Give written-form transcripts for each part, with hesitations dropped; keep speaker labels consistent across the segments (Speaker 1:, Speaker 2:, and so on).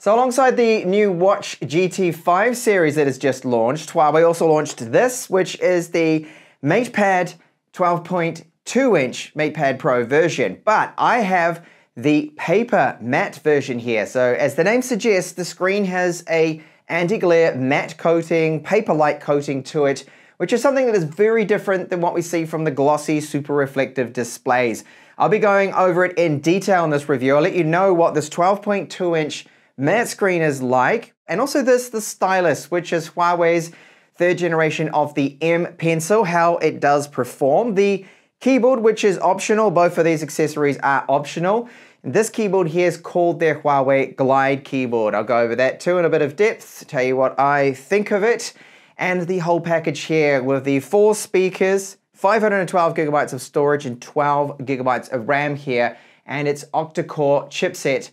Speaker 1: So alongside the new Watch GT5 series that has just launched, Huawei also launched this, which is the MatePad 12.2-inch MatePad Pro version. But I have the paper matte version here. So as the name suggests, the screen has a anti-glare matte coating, paper-like coating to it, which is something that is very different than what we see from the glossy, super reflective displays. I'll be going over it in detail in this review. I'll let you know what this 12.2-inch matte screen is like, and also the stylus, which is Huawei's third generation of the M Pencil, how it does perform. The keyboard, which is optional, both of these accessories are optional. And this keyboard here is called their Huawei Glide keyboard. I'll go over that too in a bit of depth, tell you what I think of it. And the whole package here with the 4 speakers, 512 gigabytes of storage and 12 gigabytes of RAM here, and its octa-core chipset.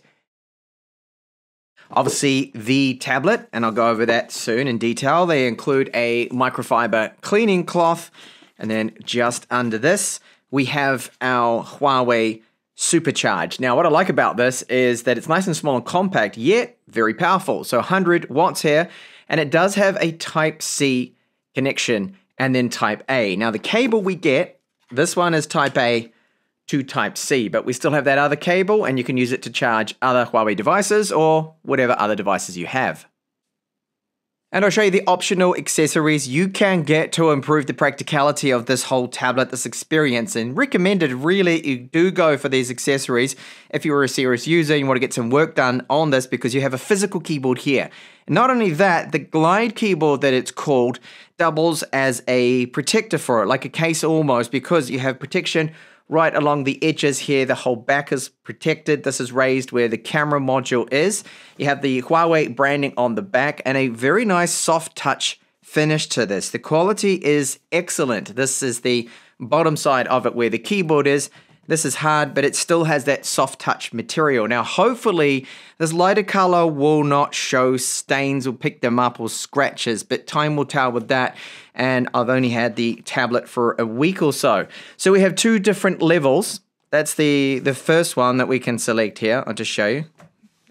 Speaker 1: Obviously the tablet, and I'll go over that soon in detail. They include a microfiber cleaning cloth, and then just under this, we have our Huawei Supercharge. Now what I like about this is that it's nice and small and compact, yet very powerful. So 100 watts here, and it does have a Type-C connection and then Type-A. Now the cable we get, this one is Type-A to Type-C, but we still have that other cable, and you can use it to charge other Huawei devices or whatever other devices you have. And I'll show you the optional accessories you can get to improve the practicality of this whole tablet, this experience, and recommended really you do go for these accessories if you're a serious user and you want to get some work done on this, because you have a physical keyboard here. And not only that, the Glide keyboard that it's called doubles as a protector for it, like a case almost, because you have protection right along the edges here. The whole back is protected. This is raised where the camera module is. You have the Huawei branding on the back and a very nice soft touch finish to this. The quality is excellent. This is the bottom side of it where the keyboard is. This is hard, but it still has that soft touch material. Now, hopefully, this lighter color will not show stains or pick them up or scratches, but time will tell with that. And I've only had the tablet for a week or so. So we have 2 different levels. That's the first one that we can select here. I'll just show you.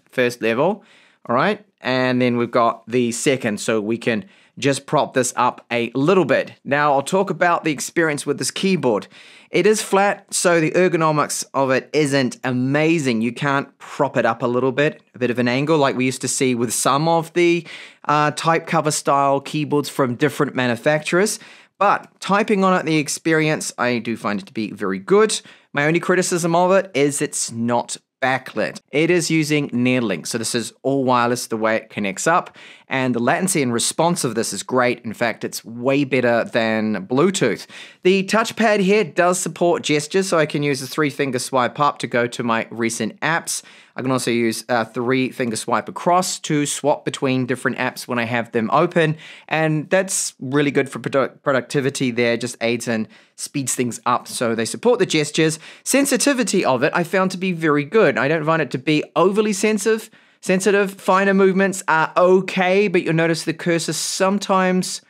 Speaker 1: First level, all right? And then we've got the second, so we can just prop this up a little bit. Now, I'll talk about the experience with this keyboard. It is flat, so the ergonomics of it isn't amazing. You can't prop it up a little bit, a bit of an angle like we used to see with some of the type cover style keyboards from different manufacturers. But typing on it, the experience, I do find it to be very good. My only criticism of it is it's not backlit. It is using Neuralink, so this is all wireless the way it connects up, and the latency and response of this is great. In fact, it's way better than Bluetooth. The touchpad here does support gestures, so I can use a 3-finger swipe up to go to my recent apps. I can also use a 3-finger swipe across to swap between different apps when I have them open, and that's really good for productivity there, just aids and speeds things up. So they support the gestures. Sensitivity of it I found to be very good. I don't find it to be overly sensitive. Finer movements are okay, but you'll notice the cursor sometimes,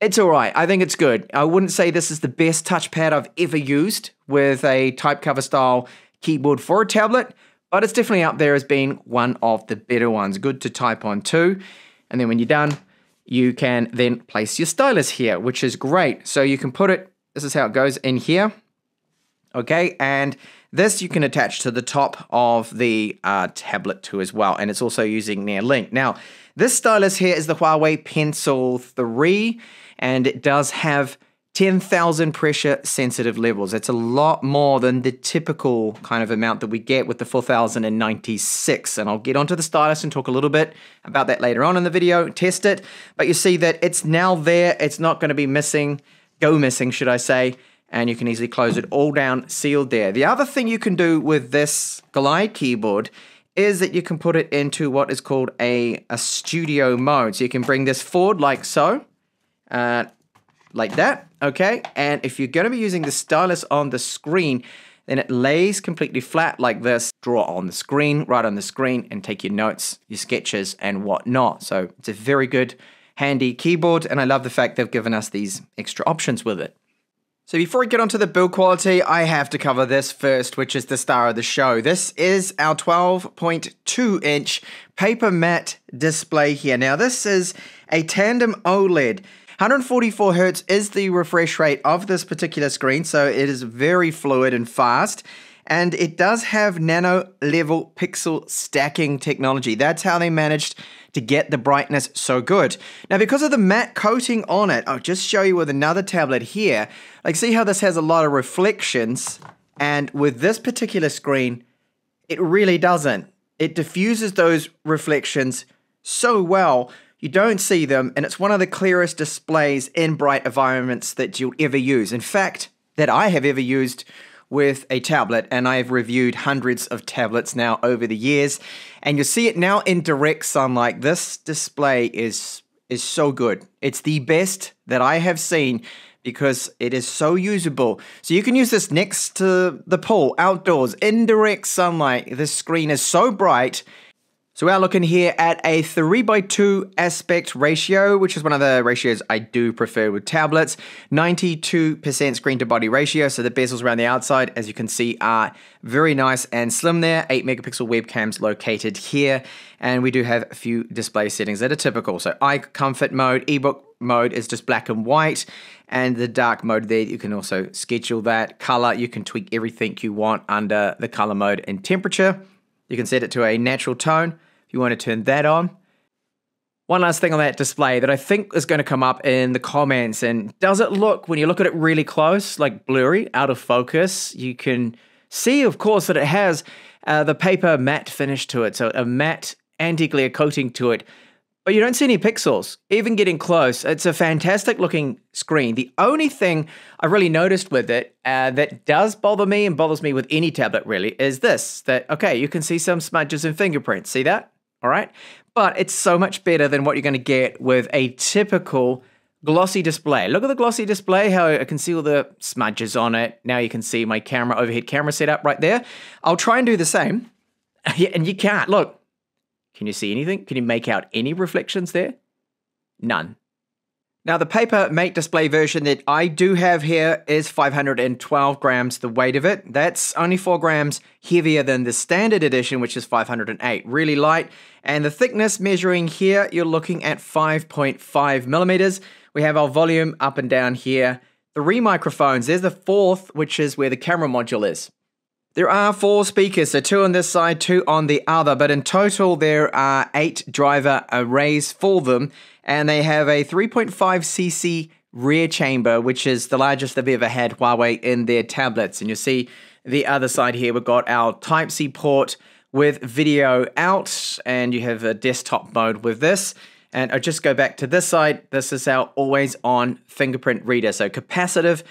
Speaker 1: it's all right. I think it's good. I wouldn't say this is the best touchpad I've ever used with a type cover style keyboard for a tablet, but it's definitely up there as being one of the better ones. Good to type on too. And then when you're done, you can then place your stylus here, which is great. So you can put it, this is how it goes in here. Okay, and this you can attach to the top of the tablet too as well, and it's also using Neuralink. Now, this stylus here is the Huawei Pencil 3, and it does have 10,000 pressure sensitive levels. That's a lot more than the typical kind of amount that we get with the 4096. And I'll get onto the stylus and talk a little bit about that later on in the video, test it. But you see that it's now there. It's not going to be missing, go missing, should I say. And you can easily close it all down, sealed there. The other thing you can do with this Glide keyboard is that you can put it into what is called a studio mode. So you can bring this forward like so, like that, okay? And if you're going to be using the stylus on the screen, then it lays completely flat like this. Draw on the screen, right on the screen, and take your notes, your sketches, and whatnot. So it's a very good, handy keyboard, and I love the fact they've given us these extra options with it. So before we get onto the build quality, I have to cover this first, which is the star of the show. This is our 12.2-inch paper matte display here. Now this is a tandem OLED. 144 Hz is the refresh rate of this particular screen, so it is very fluid and fast. And it does have nano level pixel stacking technology. That's how they managed to get the brightness so good. Now, because of the matte coating on it, I'll just show you with another tablet here. Like, see how this has a lot of reflections? And with this particular screen, it really doesn't. It diffuses those reflections so well, you don't see them, and it's one of the clearest displays in bright environments that you'll ever use. In fact, that I have ever used with a tablet, and I've reviewed hundreds of tablets now over the years, and you'll see it now in direct sunlight. This display is so good. It's the best that I have seen because it is so usable. So you can use this next to the pool, outdoors, in direct sunlight. This screen is so bright. So we're looking here at a 3:2 aspect ratio, which is one of the ratios I do prefer with tablets. 92% screen to body ratio, so the bezels around the outside, as you can see, are very nice and slim there. 8 megapixel webcams located here, and we do have a few display settings that are typical. So eye comfort mode, ebook mode is just black and white, and the dark mode there, you can also schedule that. Color, you can tweak everything you want under the color mode and temperature. You can set it to a natural tone if you want to turn that on. One last thing on that display that I think is going to come up in the comments, and does it look, when you look at it really close, like blurry, out of focus? You can see, of course, that it has the paper matte finish to it, so a matte anti-glare coating to it, but you don't see any pixels. Even getting close, it's a fantastic looking screen. The only thing I really noticed with it that does bother me and bothers me with any tablet really is this, that, okay, you can see some smudges and fingerprints. See that? All right. But it's so much better than what you're going to get with a typical glossy display. Look at the glossy display, how I can see all the smudges on it. Now you can see my camera, overhead camera setup right there. I'll try and do the same. And you can't. Look. Can you see anything? Can you make out any reflections there? None. Now the paper mate display version that I do have here is 512 grams, the weight of it. That's only 4 grams heavier than the standard edition, which is 508. Really light. And the thickness measuring here, you're looking at 5.5 millimeters. We have our volume up and down here. 3 microphones. There's the 4th, which is where the camera module is. There are 4 speakers, so 2 on this side, 2 on the other, but in total there are 8 driver arrays for them, and they have a 3.5cc rear chamber, which is the largest they've ever had, Huawei, in their tablets. And you'll see the other side here, we've got our Type-C port with video out, and you have a desktop mode with this. And I'll just go back to this side. This is our always-on fingerprint reader, so capacitive,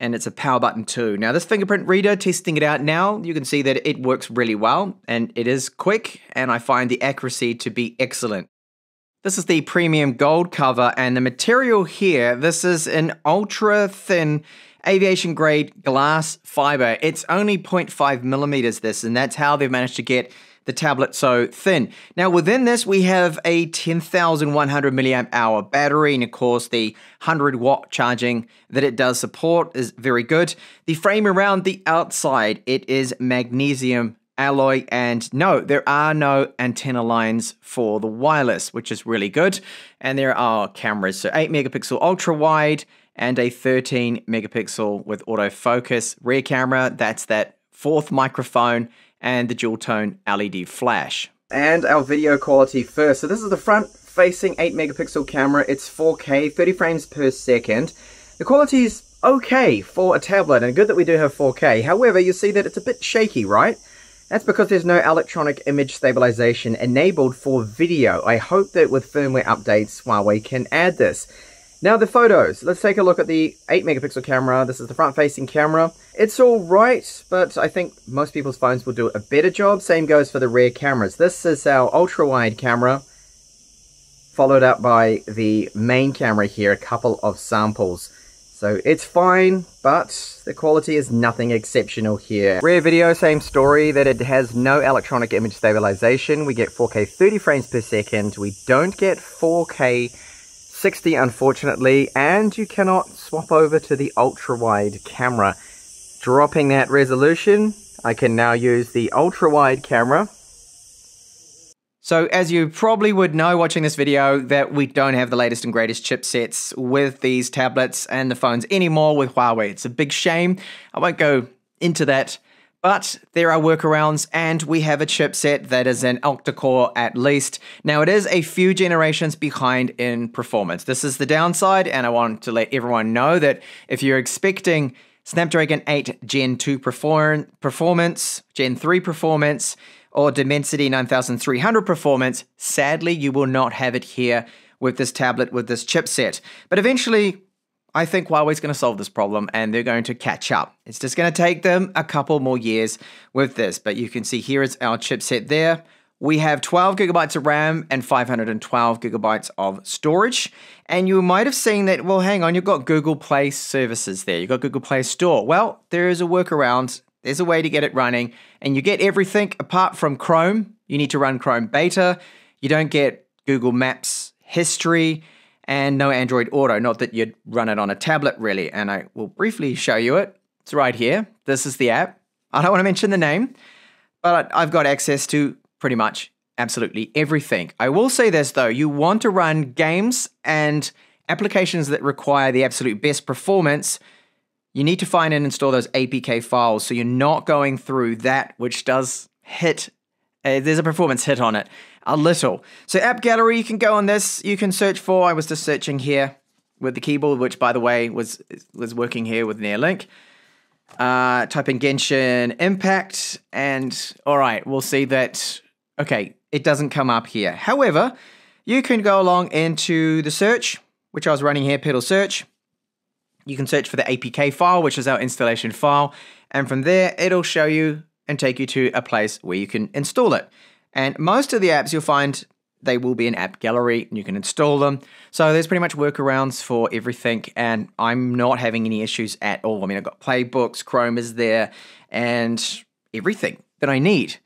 Speaker 1: and it's a power button too. Now this fingerprint reader, testing it out now, you can see that it works really well, and it is quick, and I find the accuracy to be excellent. This is the premium gold cover, and the material here, this is an ultra thin aviation grade glass fiber. It's only 0.5 millimeters this, and that's how they've managed to get the tablet so thin. Now within this we have a 10,100 milliamp hour battery, and of course the 100 watt charging that it does support is very good. The frame around the outside, it is magnesium alloy, and no, there are no antenna lines for the wireless, which is really good. And there are cameras, so 8 megapixel ultra wide and a 13 megapixel with autofocus rear camera. That's that 4th microphone and the dual tone LED flash. And our video quality first. So this is the front facing 8 megapixel camera. It's 4K, 30 frames per second. The quality is okay for a tablet, and good that we do have 4K. However, you see that it's a bit shaky, right? That's because there's no electronic image stabilization enabled for video. I hope that with firmware updates, Huawei can add this. Now the photos, let's take a look at the 8 megapixel camera. This is the front facing camera. It's all right, but I think most people's phones will do a better job. Same goes for the rear cameras. This is our ultra wide camera, followed up by the main camera here, a couple of samples. So it's fine, but the quality is nothing exceptional here. Rear video, same story, that it has no electronic image stabilization. We get 4K 30 frames per second. We don't get 4K 60 unfortunately, and you cannot swap over to the ultra-wide camera. Dropping that resolution, I can now use the ultra-wide camera. So as you probably would know watching this video, that we don't have the latest and greatest chipsets with these tablets and the phones anymore with Huawei. It's a big shame. I won't go into that, but there are workarounds, and we have a chipset that is an octa-core at least. Now it is a few generations behind in performance. This is the downside, and I want to let everyone know that if you're expecting Snapdragon 8 Gen 2 performance, Gen 3 performance, or Dimensity 9300 performance, sadly you will not have it here with this tablet, with this chipset. But eventually, I think Huawei's going to solve this problem and they're going to catch up. It's just going to take them a couple more years with this. But you can see here is our chipset there. We have 12 gigabytes of RAM and 512 gigabytes of storage. And you might have seen that, well, hang on, you've got Google Play services there. You've got Google Play Store. Well, there is a workaround. There's a way to get it running, and you get everything apart from Chrome. You need to run Chrome Beta. You don't get Google Maps history, and no Android Auto. Not that you'd run it on a tablet, really. And I will briefly show you it. It's right here. This is the app. I don't want to mention the name, but I've got access to pretty much absolutely everything. I will say this, though. You want to run games and applications that require the absolute best performance. You need to find and install those APK files, so you're not going through that, which does hit, there's a performance hit on it, a little. So App Gallery, you can go on this, you can search for, I was just searching here with the keyboard, which by the way was working here with Neuralink. Type in Genshin Impact, and all right, we'll see that, okay, it doesn't come up here. However, you can go along into the search, which I was running here, Pedal Search. You can search for the APK file, which is our installation file, and from there, it'll show you and take you to a place where you can install it. And most of the apps you'll find, they will be in App Gallery, and you can install them. So there's pretty much workarounds for everything, and I'm not having any issues at all. I mean, I've got Playbooks, Chrome is there, and everything that I need.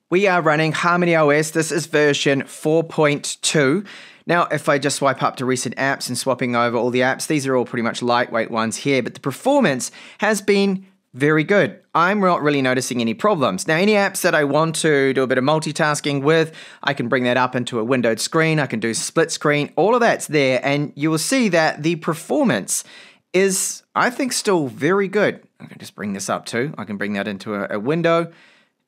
Speaker 1: We are running Harmony OS. This is version 4.2. Now, if I just swipe up to recent apps and swapping over all the apps, these are all pretty much lightweight ones here, but the performance has been very good. I'm not really noticing any problems. Now, any apps that I want to do a bit of multitasking with, I can bring that up into a windowed screen. I can do split screen. All of that's there, and you will see that the performance is, I think, still very good. I can just bring this up too. I can bring that into a window,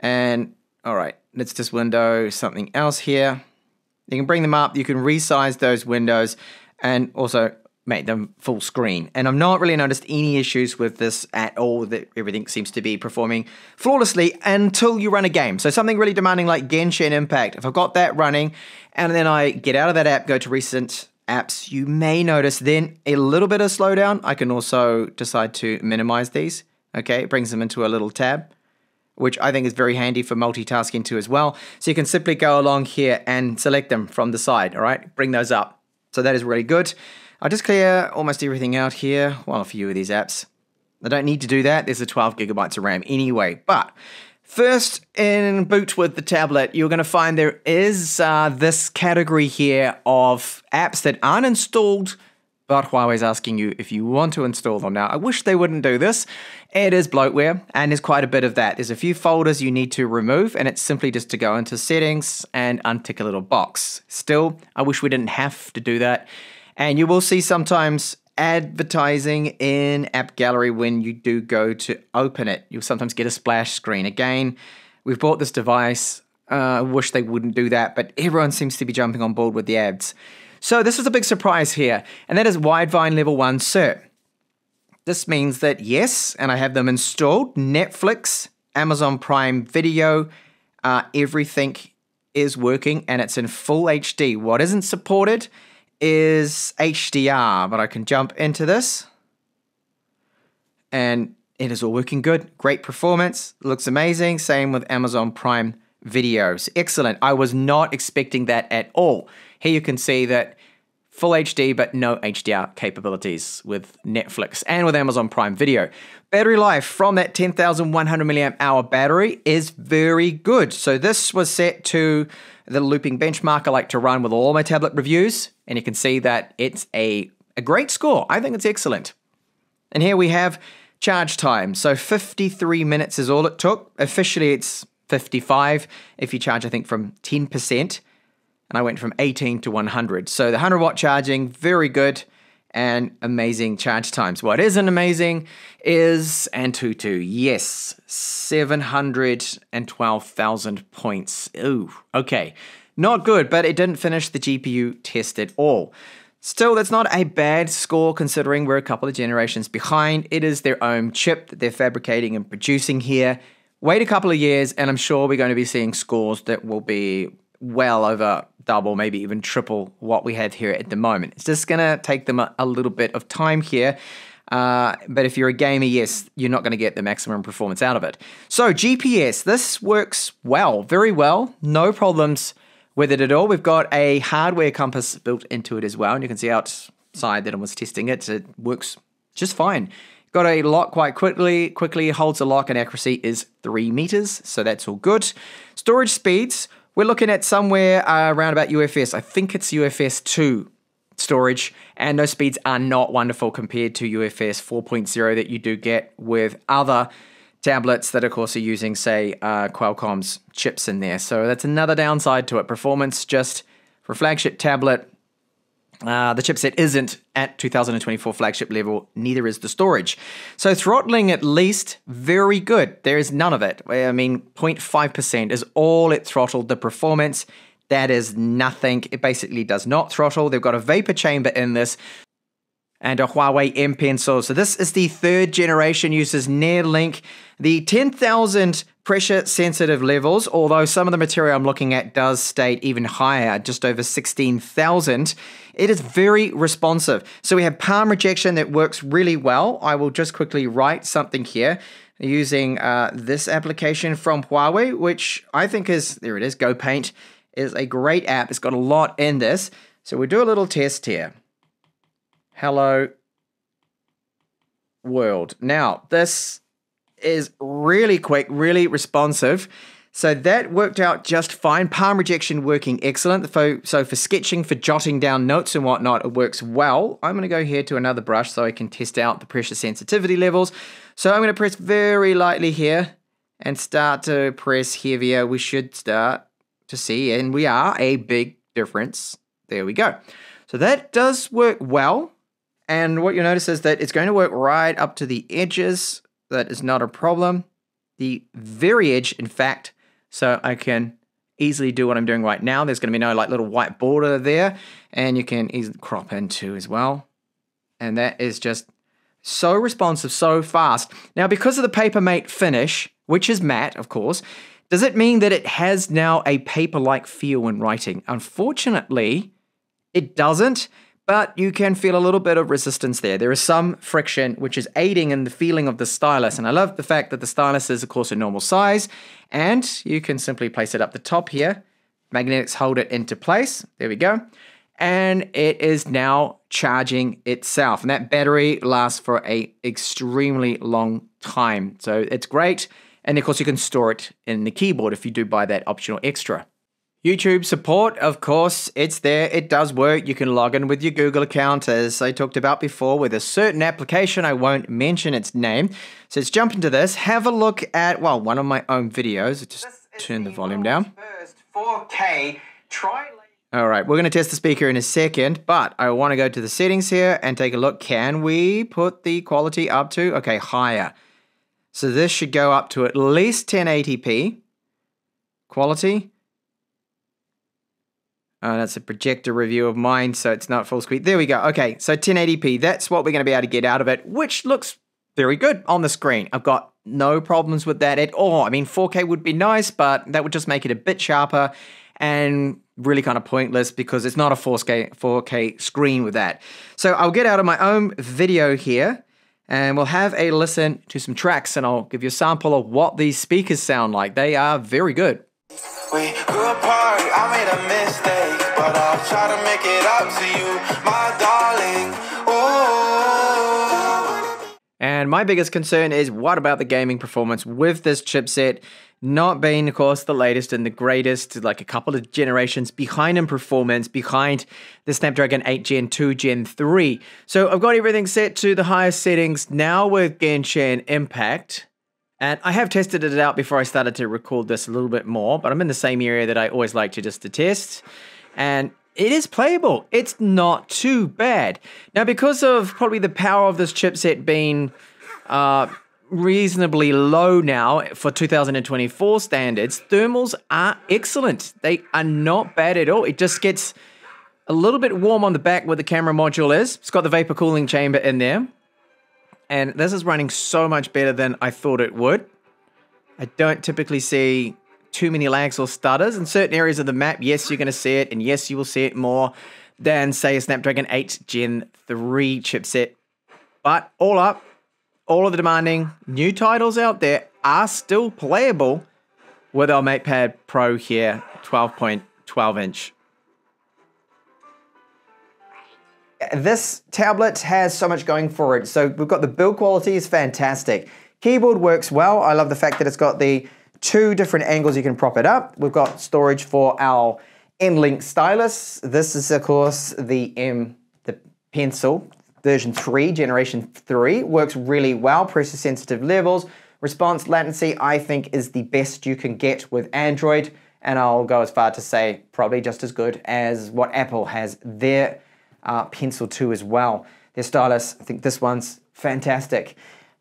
Speaker 1: and all right, let's just window something else here. You can bring them up, you can resize those windows, and also make them full screen. And I've not really noticed any issues with this at all, that everything seems to be performing flawlessly until you run a game. So something really demanding like Genshin Impact, if I've got that running, and then I get out of that app, go to recent apps, you may notice then a little bit of slowdown. I can also decide to minimize these. Okay, it brings them into a little tab, which I think is very handy for multitasking too as well. So you can simply go along here and select them from the side, all right? Bring those up. So that is really good. I'll just clear almost everything out here. Well, a few of these apps. I don't need to do that. There's a 12 gigabytes of RAM anyway. But first, in boot with the tablet, you're going to find there is this category here of apps that aren't installed, but Huawei's asking you if you want to install them. Now, I wish they wouldn't do this. It is bloatware, and there's quite a bit of that. There's a few folders you need to remove, and it's simply just to go into settings and untick a little box. Still, I wish we didn't have to do that. And you will see sometimes advertising in App Gallery when you do go to open it. You'll sometimes get a splash screen. Again, we've bought this device. I wish they wouldn't do that, but everyone seems to be jumping on board with the ads. So this is a big surprise here, and that is Widevine Level 1 Cert. This means that yes, and I have them installed, Netflix, Amazon Prime Video, everything is working, and it's in full HD. What isn't supported is HDR, but I can jump into this, and it is all working good. Great performance, looks amazing. Same with Amazon Prime Videos. Excellent. I was not expecting that at all. Here you can see that Full HD, but no HDR capabilities with Netflix and with Amazon Prime Video. Battery life from that 10,100 milliamp hour battery is very good. So this was set to the looping benchmark I like to run with all my tablet reviews, and you can see that it's a great score. I think it's excellent. And here we have charge time. So 53 minutes is all it took. Officially, it's 55 if you charge, I think, from 10%. And I went from 18 to 100. So the 100 watt charging, very good and amazing charge times. What isn't amazing is Antutu. Yes, 712,000 points. Ooh, okay. Not good, but it didn't finish the GPU test at all. Still, that's not a bad score considering we're a couple of generations behind. It is their own chip that they're fabricating and producing here. Wait a couple of years, and I'm sure we're going to be seeing scores that will be well over double, maybe even triple what we have here at the moment. It's just going to take them a little bit of time here. But if you're a gamer, yes, you're not going to get the maximum performance out of it. So GPS, this works well, very well. No problems with it at all. We've got a hardware compass built into it as well. And you can see outside that I was testing it. It works just fine. Got a lock quite quickly holds a lock, and accuracy is 3 meters. So that's all good. Storage speeds. We're looking at somewhere around about UFS. I think it's UFS 2 storage, and those speeds are not wonderful compared to UFS 4.0 that you do get with other tablets that, of course, are using, say, Qualcomm's chips in there. So that's another downside to it. Performance just for a flagship tablet. The chipset isn't at 2024 flagship level, neither is the storage. So throttling at least, very good. There is none of it. I mean, 0.5% is all it throttled the performance. That is nothing. It basically does not throttle. They've got a vapor chamber in this and a Huawei M Pencil. So this is the 3rd generation, uses Neuralink. The 10,000 pressure sensitive levels, although some of the material I'm looking at does state even higher, just over 16,000. It is very responsive. So we have palm rejection that works really well. I will just quickly write something here using this application from Huawei, which I think is, there it is, GoPaint is a great app. It's got a lot in this. So we'll do a little test here. Hello world. Now, this is really quick, really responsive. So that worked out just fine. Palm rejection working excellent. So for sketching, for jotting down notes and whatnot, it works well. I'm going to go here to another brush so I can test out the pressure sensitivity levels. So I'm going to press very lightly here and start to press heavier. We should start to see, and we are, a big difference. There we go. So that does work well. And what you'll notice is that it's going to work right up to the edges. That is not a problem. The very edge, in fact, so I can easily do what I'm doing right now. There's going to be no like little white border there, and you can easily crop into as well. And that is just so responsive, so fast. Now, because of the Papermate finish, which is matte, of course, does it mean that it has now a paper-like feel when writing? Unfortunately, it doesn't. But you can feel a little bit of resistance there. There is some friction, which is aiding in the feeling of the stylus. And I love the fact that the stylus is, of course, a normal size. And you can simply place it up the top here. Magnetics hold it into place. There we go. And it is now charging itself. And that battery lasts for an extremely long time. So it's great. And, of course, you can store it in the keyboard if you do buy that optional extra. YouTube support, of course, it's there. It does work. You can log in with your Google account, as I talked about before, with a certain application. I won't mention its name. So let's jump into this. Have a look at, well, one of my own videos. Just turn the volume down.
Speaker 2: First 4K.
Speaker 1: All right, we're going to test the speaker in a second, but I want to go to the settings here and take a look. Can we put the quality up to, okay, higher? So this should go up to at least 1080p. Quality. That's a projector review of mine, so it's not full screen. There we go. Okay, so 1080p. That's what we're going to be able to get out of it, which looks very good on the screen. I've got no problems with that at all. I mean, 4K would be nice, but that would just make it a bit sharper and really kind of pointless because it's not a 4K screen with that. So I'll get out of my own video here, and we'll have a listen to some tracks, and I'll give you a sample of what these speakers sound like. They are very good.
Speaker 2: We grew apart, I made a mistake, but but I'll try to make it up to you, my darling. Ooh.
Speaker 1: And my biggest concern is, what about the gaming performance with this chipset not being, of course, the latest and the greatest, like a couple of generations behind in performance, behind the Snapdragon 8 Gen 2 Gen 3. So I've got everything set to the highest settings now with Genshin Impact. And I have tested it out before I started to record this a little bit more, but I'm in the same area that I always like to just to test. And it is playable. It's not too bad. Now, because of probably the power of this chipset being reasonably low now for 2024 standards, thermals are excellent. They are not bad at all. It just gets a little bit warm on the back where the camera module is. It's got the vapor cooling chamber in there. And this is running so much better than I thought it would. I don't typically see too many lags or stutters. In certain areas of the map, yes, you're going to see it. And yes, you will see it more than, say, a Snapdragon 8 Gen 3 chipset. But all up, all of the demanding new titles out there are still playable with our MatePad Pro here, 12.12 inch. This tablet has so much going for it. So we've got the build quality is fantastic. Keyboard works well. I love the fact that it's got the 2 different angles you can prop it up. We've got storage for our M-Link stylus. This is, of course, the Pencil version 3, generation 3. Works really well, pressure sensitive levels. Response latency, I think, is the best you can get with Android. And I'll go as far to say probably just as good as what Apple has their Pencil 2 as well. Their stylus, I think this one's fantastic.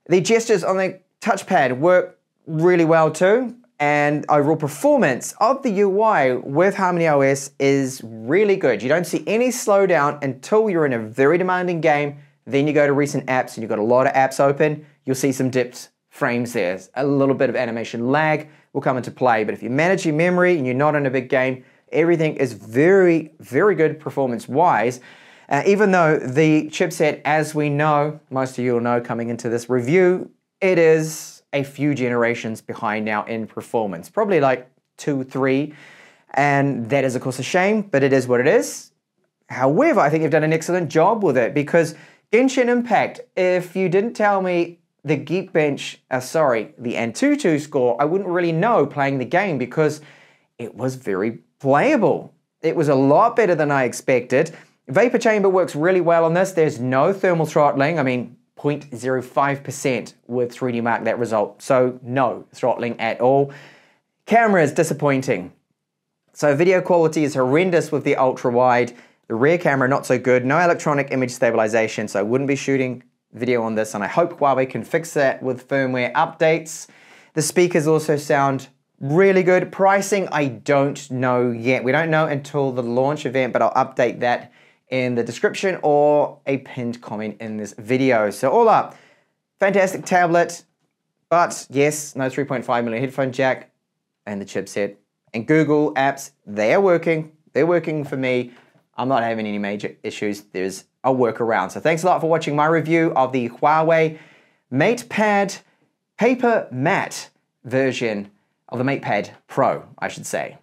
Speaker 1: The gestures on the touchpad work really well too. And overall performance of the UI with Harmony OS is really good. You don't see any slowdown until you're in a very demanding game. Then you go to recent apps and you've got a lot of apps open. You'll see some dipped frames there. A little bit of animation lag will come into play. But if you manage your memory and you're not in a big game, everything is very, very good performance-wise. Even though the chipset, as we know, most of you will know coming into this review, it is a few generations behind now in performance, probably like 2, 3, and that is of course a shame, but it is what it is. However, I think you've done an excellent job with it because Genshin Impact, if you didn't tell me the Geekbench, the Antutu score, I wouldn't really know playing the game because it was very playable. It was a lot better than I expected. Vapor chamber works really well on this. There's no thermal throttling. I mean, 0.05% with 3D Mark that result. So no throttling at all. Camera is disappointing. So video quality is horrendous with the ultra wide. The rear camera not so good. No electronic image stabilization. So I wouldn't be shooting video on this. And I hope Huawei can fix that with firmware updates. The speakers also sound really good. Pricing, I don't know yet. We don't know until the launch event, but I'll update that in the description or a pinned comment in this video. So all up, fantastic tablet, but yes, no 3.5mm headphone jack and the chipset. And Google apps, they are working. They're working for me. I'm not having any major issues. There's a workaround. So thanks a lot for watching my review of the Huawei MatePad Paper Matte version of the MatePad Pro, I should say.